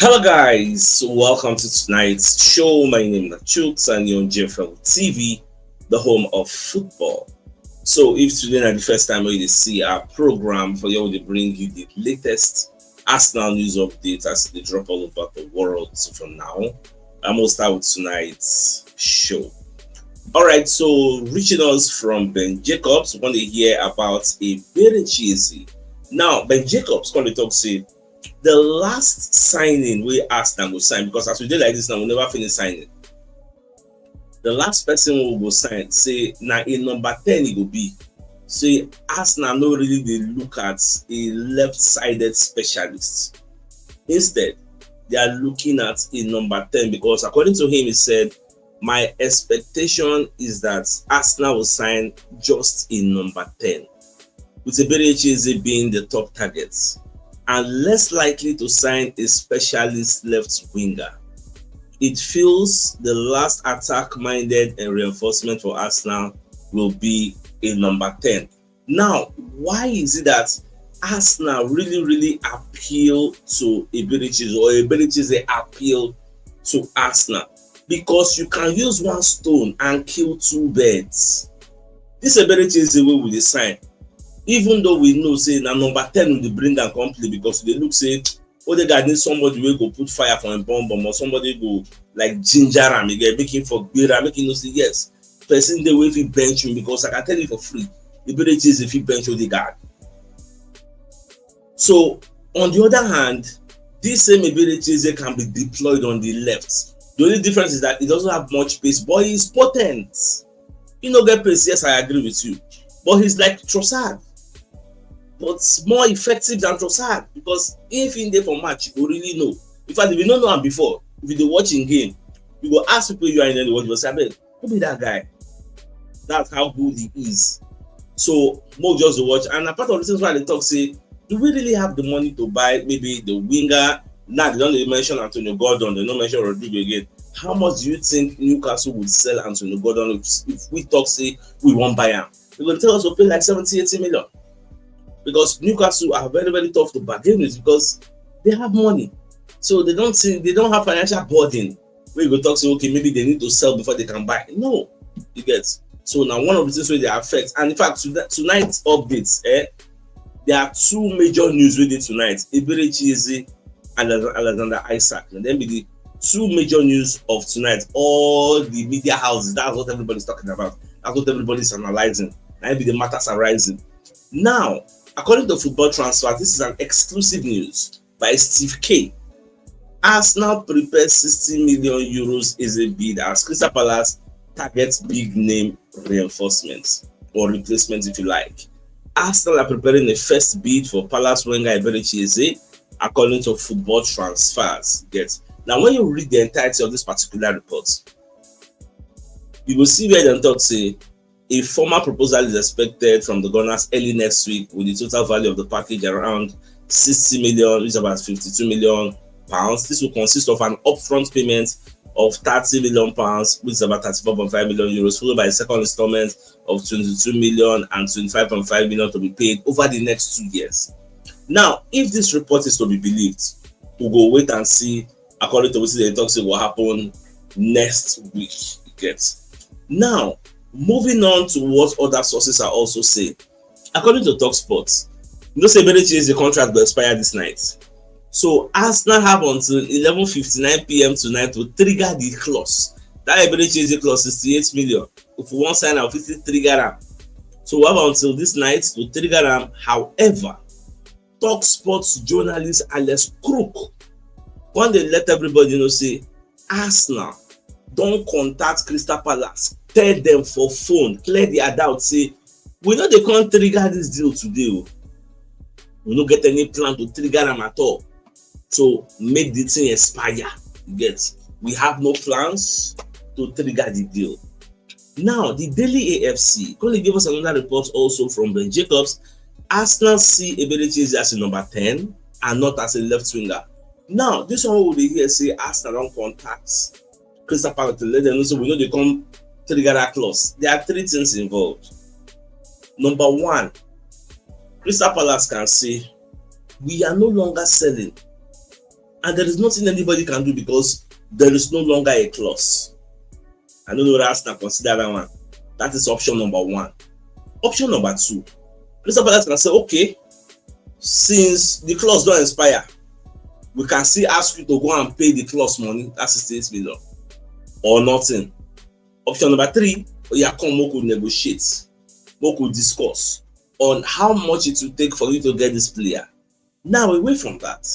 Hello guys, welcome to tonight's show. My name is CHUKS and you're on JFL TV, the home of football. So if today is the first time you see our program, for you to bring you the latest Arsenal news updates as they drop all over the world. So from now, I'm gonna start with tonight's show. Alright, so reaching us from Ben Jacobs, want to hear about Eberechi Eze. Now, Ben Jacobs going to talk say the last signing we asked them to sign, because as we did like this now, we never finish signing. The last person who will sign, say now in number 10 it will be. Say Arsenal no really they look at a left-sided specialist. Instead, they are looking at a number 10 because according to him, he said, my expectation is that Arsenal will sign just a number 10, with Eberechi Eze being the top target, and less likely to sign a specialist left winger. It feels the last attack-minded reinforcement for Arsenal will be a number 10. Now, why is it that Arsenal really appeal to Eberechi Eze, or Eberechi Eze appeal to Arsenal? Because you can use one stone and kill two birds. This Eberechi Eze way we dey sign, even though we know say na number 10 will bring am come play, because they look say Odegaard need somebody wey go put fire for him bomb, or somebody go like ginger am again, make him for gbera, make him know say yes, person dey wey fit bench him, because I can tell you for free, Eberechi Eze fit bench Odegaard. So on the other hand, this same Eberechi Eze can be deployed on the left. The only difference is that he doesn't have much pace, but he's potent. He no get pace, yes, I agree with you, but he's like Trossard, but more effective than Trossard, because if in there for match, you go really know. In fact, if you don't know him before, if you dey watch in game, you go ask people you are in the watch, you go say, abeg, who be that guy? That's how good he is. So more just to watch. And apart of the things why they talk say, do we really have the money to buy maybe the winger? Now they don't even mention Antonio Gordon, they don't mention Rodrigo again. How much do you think Newcastle would sell Antonio Gordon if we talk say we won't buy him? They're going to tell us to pay like 70-80 million. Because Newcastle are very tough to bargain with, because they have money. So they don't have financial burden where you go talk say, okay, maybe they need to sell before they can buy. No, you get. So now one of the things where they affect, and in fact tonight's updates, there are two major news we did tonight: Eberechi Eze and Alexander Isak. And then be the two major news of tonight. All the media houses, that's what everybody's talking about. That's what everybody's analyzing. And be the matters arising. Now, according to Football Transfer, this is an exclusive news by Steve K. Arsenal prepares 60 million euros as a bid as Crystal Palace targets big name reinforcements or replacements, if you like. Arsenal are preparing a first bid for Palace winger Eberechi Eze, according to Football Transfers. Now, when you read the entirety of this particular report, you will see where they talk say a formal proposal is expected from the Gunners early next week, with the total value of the package around 60 million, which is about 52 million pounds. This will consist of an upfront payment of 30 million pounds, which is about 34.5 million euros, followed by a second installment of 22 million and 25.5 million to be paid over the next 2 years. Now, if this report is to be believed, we'll go wait and see, according to what they talk say will happen next week. Now, moving on to what other sources are also saying. According to TalkSport, say Eberechi Eze contract will expire this night. So Arsenal have until 11:59 p.m. tonight to trigger the clause. That Eberechi Eze clause is 68 million. If we want sign out, 50 trigger them. So we have until this night to trigger them. However, TalkSport's journalist Alex Crook, when they let everybody know, say Arsenal don't contact Crystal Palace, tell them for phone, clear their doubt, say we know they can't trigger this deal today. We don't get any plan to trigger them at all. So make the thing expire. We have no plans to trigger the deal. Now, the Daily AFC going give us another report also from Ben Jacobs. Arsenal see Eberechi Eze as a number 10 and not as a left winger. Now, this one will be here say Arsenal don't contact Crystal Palace to let them know, so we know they come trigger that clause. There are three things involved. Number one, Crystal Palace can say we are no longer selling And there is nothing anybody can do because there is no longer a clause. I don't know what Arsenal consider that one. That is option number one. Option number two, Crystal Palace can say, okay, since the clause don't expire, we can still ask you to go and pay the clause money, that's 68 million, or nothing. Option number three, come Moku negotiate, Moku discuss on how much it will take for you to get this player. Now, away from that,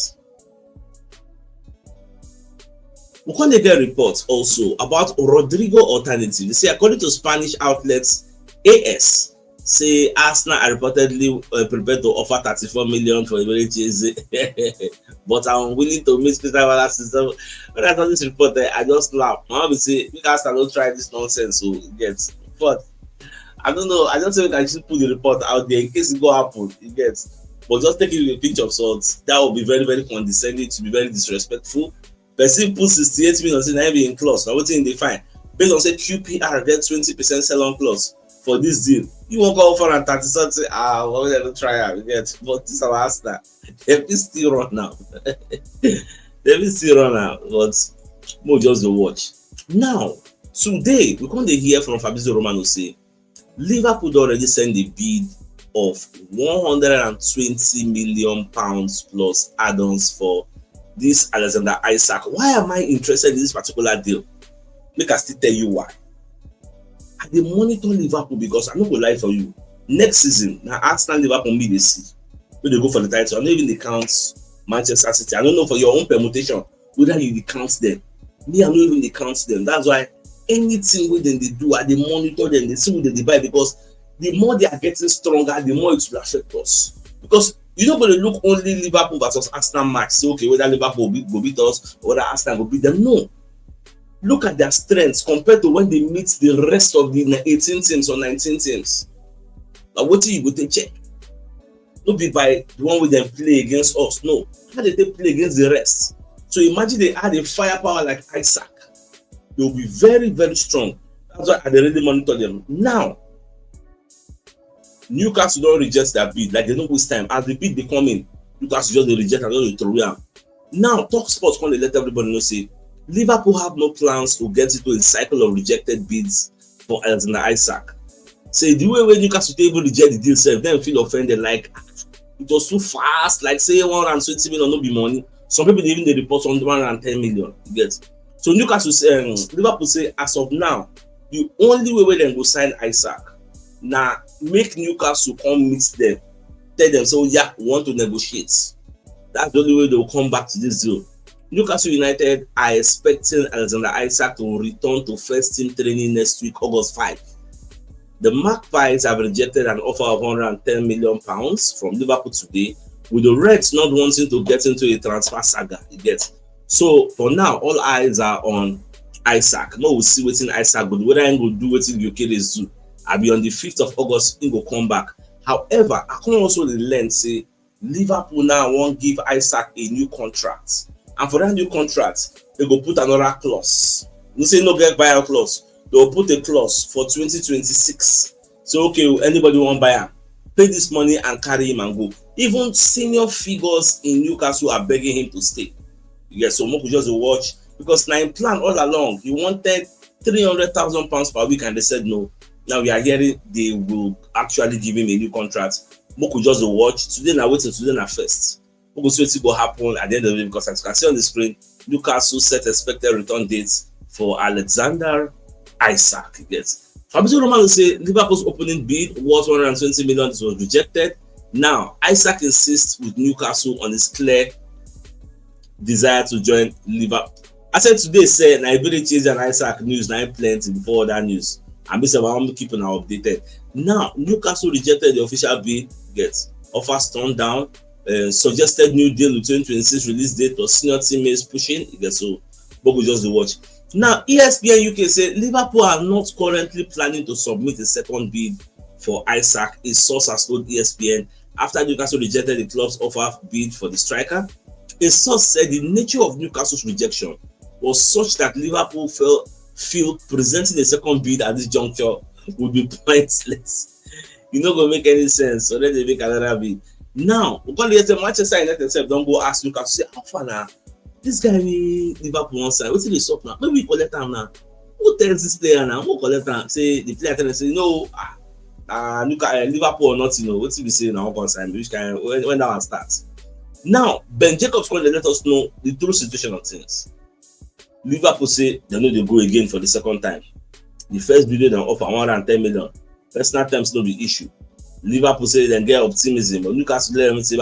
we can't get reports also about Rodrigo alternative. They say, according to Spanish outlets, AS say Arsenal are reportedly prepared to offer 34 million for Eberechi Eze, but I'm willing to meet Crystal Palace system. When I saw this report, I just laughed. My mom will say, "We guys don't try this nonsense." So get, but I don't know. I just think I should put the report out there in case it go happen. You get, but just take it with a pinch of salt. That would be very, very condescending, to be very disrespectful. Person put 68 million in every in clause. Now, what thing they find based on say QPR get 20% sell on clause for this deal. You won't go for and 30 something. What we gonna try out? Get, but this our Arsenal. They will still run now. They will still run out. But more just the watch. Now, today we come to hear from Fabrizio Romano say Liverpool already sent a bid of 120 million pounds plus add-ons for this Alexander Isak. Why am I interested in this particular deal? Make I still tell you why. I dey monitor Liverpool because I'm not gonna lie for you. Next season, now Arsenal Liverpool me they see. When they go for the title, I don't even they count Manchester City. I don't know for your own permutation whether you count them. Me, I don't even they count them. That's why anything with them they do, I they monitor them, they see what they buy, because the more they are getting stronger, the more it will affect us. Because you're not going to look only Liverpool versus Arsenal match. Say, okay, whether Liverpool will beat us or whether Arsenal will beat them. No. Look at their strengths compared to when they meet the rest of the 18 teams or 19 teams. Now, what do you go to check? Not be by the one with them play against us. No. How did they play against the rest? So imagine they had a firepower like Isak. They will be very, very strong. That's why I already monitor them. Now, Newcastle don't reject their bid, like they don't waste time. As the bid they come in, Newcastle just reject and don't throw them. Now, Talk Sports can let everybody know say Liverpool have no plans to get into a cycle of rejected bids for Alexander Isak. Say the way when Newcastle table reject the deal, self, then feel offended, like it was too fast, like say 120 million no be money. Some people even they report on 110 million. You get. So Newcastle say, Liverpool say as of now, the only way where they go sign Isak. Now make Newcastle come meet them, tell them, so yeah, we want to negotiate. That's the only way they will come back to this deal. Newcastle United are expecting Alexander Isak to return to first team training next week, August 5. The Magpies have rejected an offer of 110 million pounds from Liverpool today, with the Reds not wanting to get into a transfer saga. You get. So for now, all eyes are on Isak. No, we'll see what Isak will do. Whether I'm going to do what Gyökeres do. I'll be on the 5th of August, he will come back. However, I can also learn, say, Liverpool now won't give Isak a new contract. And for that new contract, they go put another clause. You say no get buyout clause. They will put a clause for 2026. So, okay, anybody want buy him, pay this money and carry him and go. Even senior figures in Newcastle are begging him to stay. Yes, so Moku just watch, because now in plan all along, he wanted £300,000 per week and they said no. Now we are hearing they will actually give him a new contract. Moku just watch. Today now waiting, today now first. Moku see what will happen at the end of the day, because as you can see on the screen, Newcastle set expected return dates for Alexander Isak. Yes. Fabrizio Romano say Liverpool's opening bid worth 120 million was rejected. Now Isak insists with Newcastle on his clear desire to join Liverpool. I said today, say Eberechi Eze and Isak news now plenty before that news. And I'm keeping her updated. Now, Newcastle rejected the official bid, gets offers turned down, suggested new deal with 2026 release date, or senior teammates pushing. Gets so, but we just watch. Now, ESPN UK say Liverpool are not currently planning to submit a second bid for Isak. A source has told ESPN after Newcastle rejected the club's offer bid for the striker. A source said the nature of Newcastle's rejection was such that Liverpool feel presenting a second bid at this juncture would be pointless. It's not going to make any sense. So let them make another bid. Now, we're going to get Manchester United themselves don't go ask Newcastle, say, how far now? this guy we Liverpool one side, what's the stop now? Maybe we collect him now. Who tells this player now? Who collect him? Say the player tell him say no, Liverpool or not, you know, what's he be saying now? Concern which kind when that one starts. Now Ben Jacobs going to let us know the true situation of things. Liverpool say they know they go again for the second time. The first video they offer 110 million. Personal terms no be issue. Liverpool say they get optimism, but Newcastle let them say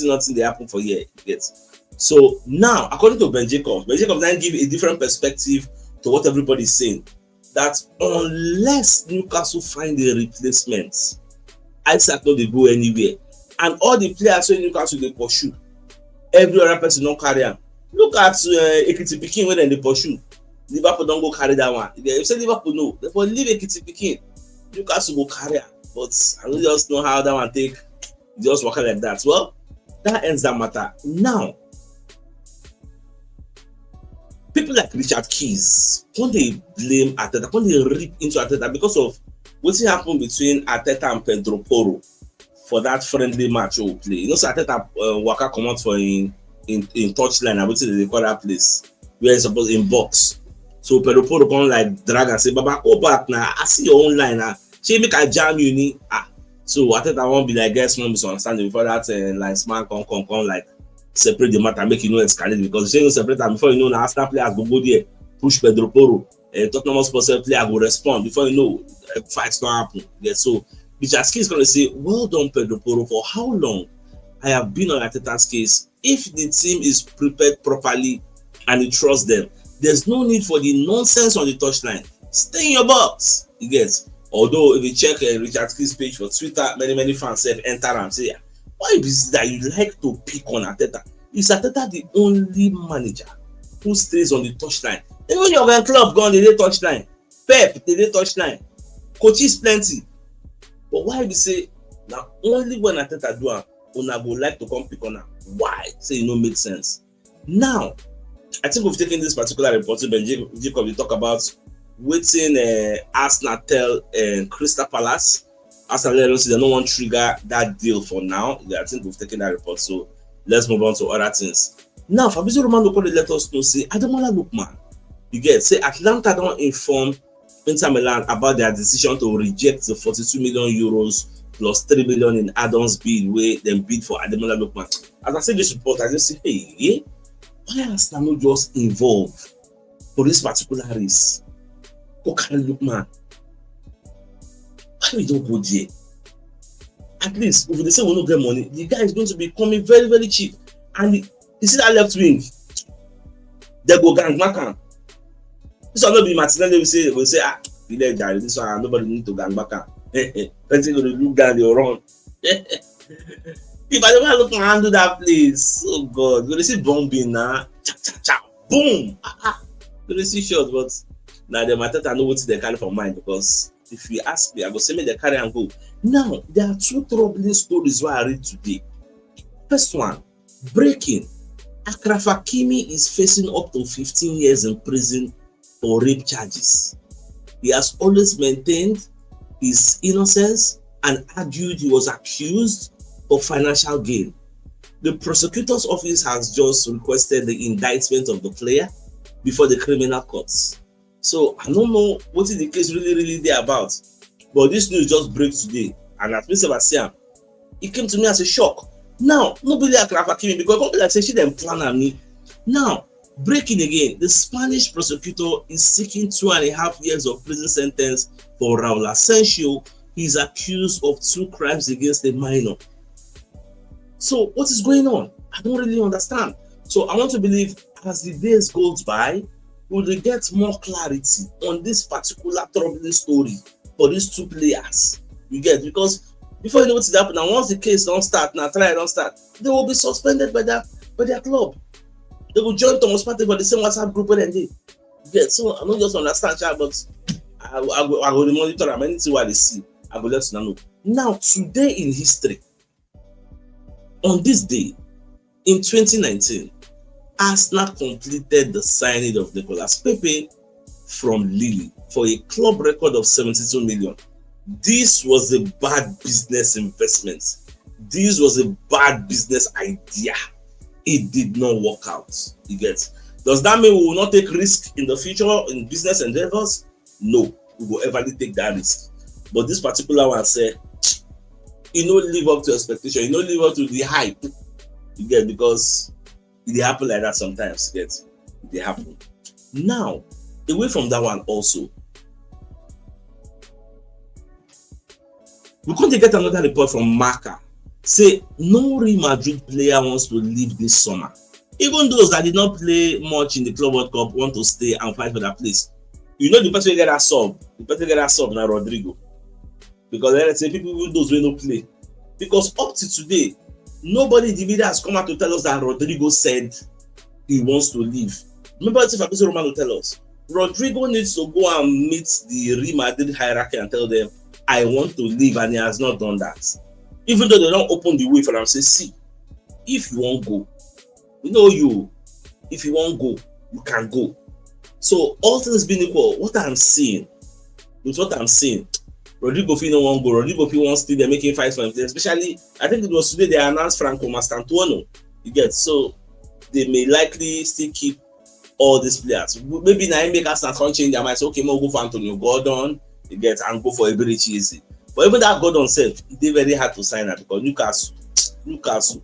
nothing they happen for here. Get. So now, according to Ben Jacobs then give a different perspective to what everybody is saying. That unless Newcastle find a replacement, Isak no dey go anywhere, and all the players in Newcastle they pursue, every other person don't carry am. Look at Ekiti Pikin when they pursue. Liverpool don't go carry that one. If you say Liverpool no, therefore leave Ekiti Pikin. Newcastle go carry am. But I don't just know how that one take. Just work like that. Well, that ends that matter. Now, people like Richard Keys, when they blame Arteta, when they rip into Arteta because of what happened between Arteta and Pedro Porro for that friendly match we play. You know, so Arteta waka come out for in touchline. I would say they call that place where it's supposed in box. So Pedro Porro come like drag and say, "Baba, go back now. I see your own line now. She make a jam you need." So Arteta won't be like guess one misunderstanding before that linesman come like separate the matter, make you know escalate because you separate them before you know now Arsenal players go there, push Pedro Porro, Tottenham Hotspur player go respond before you know fights don't happen. Yeah, so Richard Keys is gonna say, well done Pedro Porro, for how long I have been on Arteta's case. If the team is prepared properly and you trust them, there's no need for the nonsense on the touchline. Stay in your box. You get. Although if you check Richard Keys' page for Twitter, many fans have enter and say, why is it that you like to pick on Arteta? Is Arteta the only manager who stays on the touchline? Even your club gone, they did touchline. Pep, they did touchline. Coaches plenty. But why we say now only when Arteta do it, una go like to come pick on her? Why? Say it no make sense. Now, I think we've taken this particular report to Ben Jacob. We talk about waiting Arsenal tell Crystal Palace. Arsenal let us say they don't want to trigger that deal for now. I think we've taken that report. So let's move on to other things. Now, Fabrizio Romano let us know say Atalanta and Lookman. You get say Atalanta don't inform Inter Milan about their decision to reject the 42 million euros plus 3 million in add-ons bid where they bid for Ademola Lookman. As I say this report, I just say, hey, why Arsenal not just involved for this particular race? Go carry Lookman. Why we don't go there? At least if they say we don't get money, the guy is going to be coming very, very cheap. And you see that left wing, they go gang back on. This will not be Martinelli. We say, this one nobody need to gang back on. Plenty go to look down the run. If I don't look handle that place, oh God, we see bombing now. Boom. We see shot, but now the Arteta know what they carry for mind because if you ask me, I go say me they carry and go. Now there are two troubling stories where I read today. First one, breaking. Achraf Hakimi is facing up to 15 years in prison for rape charges. He has always maintained his innocence and argued he was accused of financial gain. The prosecutor's office has just requested the indictment of the player before the criminal courts. So I don't know what is the case really there about, but this news just breaks today, and as Mr. Bastian, it came to me as a shock. Now nobody Achraf Hakimi because company like say she didn't plan on me. Now breaking again, the Spanish prosecutor is seeking 2.5 years of prison sentence for Raul Asensio. He's accused of 2 crimes against a minor. So what is going on? I don't really understand. So I want to believe as the days goes by, we will get more clarity on this particular troubling story for these 2 players. You get, because before you know what's happening, and once the case don't start, now trial don't start, they will be suspended by their club. They will join Thomas Partey for the same WhatsApp group when they get. So I don't just understand, but I will monitor them anything what they see. I will let you know. Now, today in history, on this day, in 2019, Arsenal completed the signing of Nicolas Pepe from Lille for a club record of 72 million. This was a bad business investment. This was a bad business idea. It did not work out. You get? Does that mean we will not take risk in the future in business endeavors? No, we will ever take that risk. But this particular one said, you know, live up to expectation, you know, live up to the hype. You get? Because it happen like that sometimes. You get? It happen. Now, away from that one also, we couldn't get another report from Marca. Say no Real Madrid player wants to leave this summer. Even those that did not play much in the Club World Cup want to stay and fight for that place. You know the person who get that sub. The person who get that sub now Rodrigo. Because let's say people, even those who don't play. Because up to today, nobody in the media has come out to tell us that Rodrigo said he wants to leave. Remember if Fabrizio Romano tell us, Rodrigo needs to go and meet the Real Madrid hierarchy and tell them, I want to leave, and he has not done that. Even though they don't open the way for them, say, see, if you won't go, we know you. If you won't go, you can go. So all things being equal, with what I'm saying, Rodrigo Fino won't go. Rodrigo Fino won't stay there making fights for him. Especially, I think it was today they announced Franco Mastantuono. You get? So they may likely still keep all these players. Maybe now make us not change their mind. Say, okay, we'll go for Antonio Gordon, you get, and go for Eberechi Eze. But even that Gordon self, it's very hard to sign that because Newcastle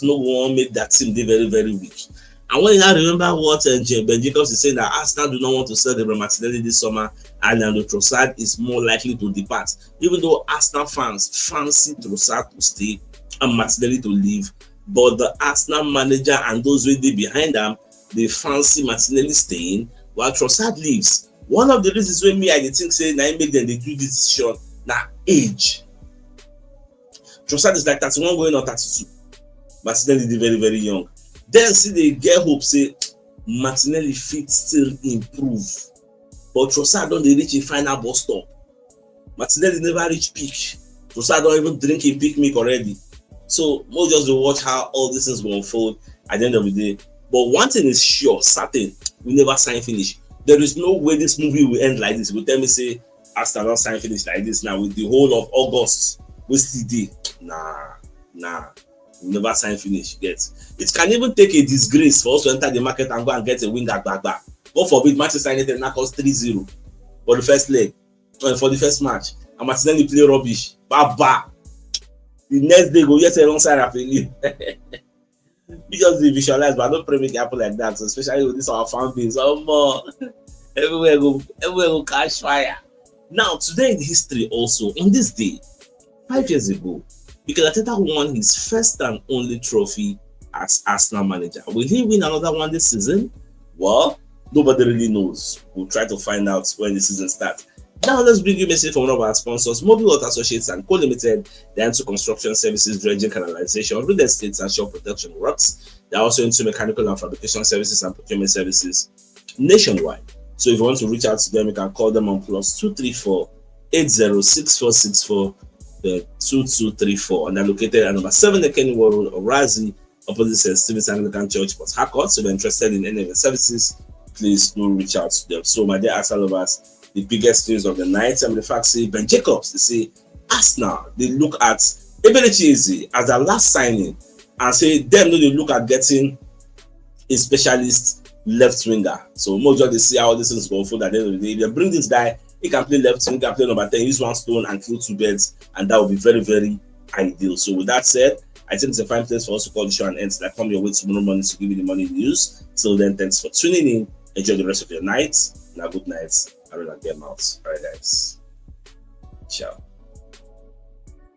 no one make that team they very, very weak. And when I remember what Ben Jacobs is saying, that Arsenal do not want to sell Gabriel Martinelli this summer, and Leandro Trossard is more likely to depart. Even though Arsenal fans fancy Trossard to stay and Martinelli to leave, but the Arsenal manager and those who they behind them, they fancy Martinelli staying while Trossard leaves. One of the reasons when me I think say now make them they do this decision now age. Trossard is like 31 going on 32. Martinelli is very, very young. Then see they get hope say Martinelli fit still improve. But Trossard don't reach a final bus stop. Martinelli never reach peak. Trossard don't even drink a peak milk already. So we'll just watch how all these things will unfold at the end of the day. But one thing is sure, certain, we never sign finish. There is no way this movie will end like this. You will tell me say Arsenal not sign finish like this now with the whole of August. We still dey. Nah. We never sign finish. Get it can even take a disgrace for us to enter the market and go and get a winger back. God forbid Manchester United knock us 3-0 for the first leg, for the first match, and Martinelli play rubbish. Baba. The next day go get alongside Raphael. We just visualize, but I don't pray make it happen like that. So especially with this our fan base, everywhere go catch fire. Now today in history, also on this day, 5 years ago, Mikel Arteta won his first and only trophy as Arsenal manager. Will he win another one this season? Well, nobody really knows. We'll try to find out when the season starts. Now let's bring you a message from one of our sponsors, Mobile Water Associates and Co Limited. They're into construction services, dredging, canalization, real estate, and shore protection works. They're also into mechanical and fabrication services and procurement services nationwide. So if you want to reach out to them, you can call them on +234 806464 2234, and they're located at number 7 the Kenny Road, Orazi, opposite St. Stephen's Anglican Church, Port Harcourt. So if you're interested in any of the services, please do reach out to them. So my dear Arsenal lovers, the biggest news of the night, and the fact say Ben Jacobs, they say Arsenal, they look at Eberechi Eze as their last signing and say them no they look at getting a specialist left winger. So more just they see how this is going forward at the end of the day. They bring this guy, he can play left wing, can play number 10, use one stone and kill 2 birds, and that would be very, very ideal. So with that said, I think it's a fine place for us to call the show and end. Like come your way tomorrow morning to give you the morning news. So then thanks for tuning in. Enjoy the rest of your night. And a good night. I will get out. All right, guys.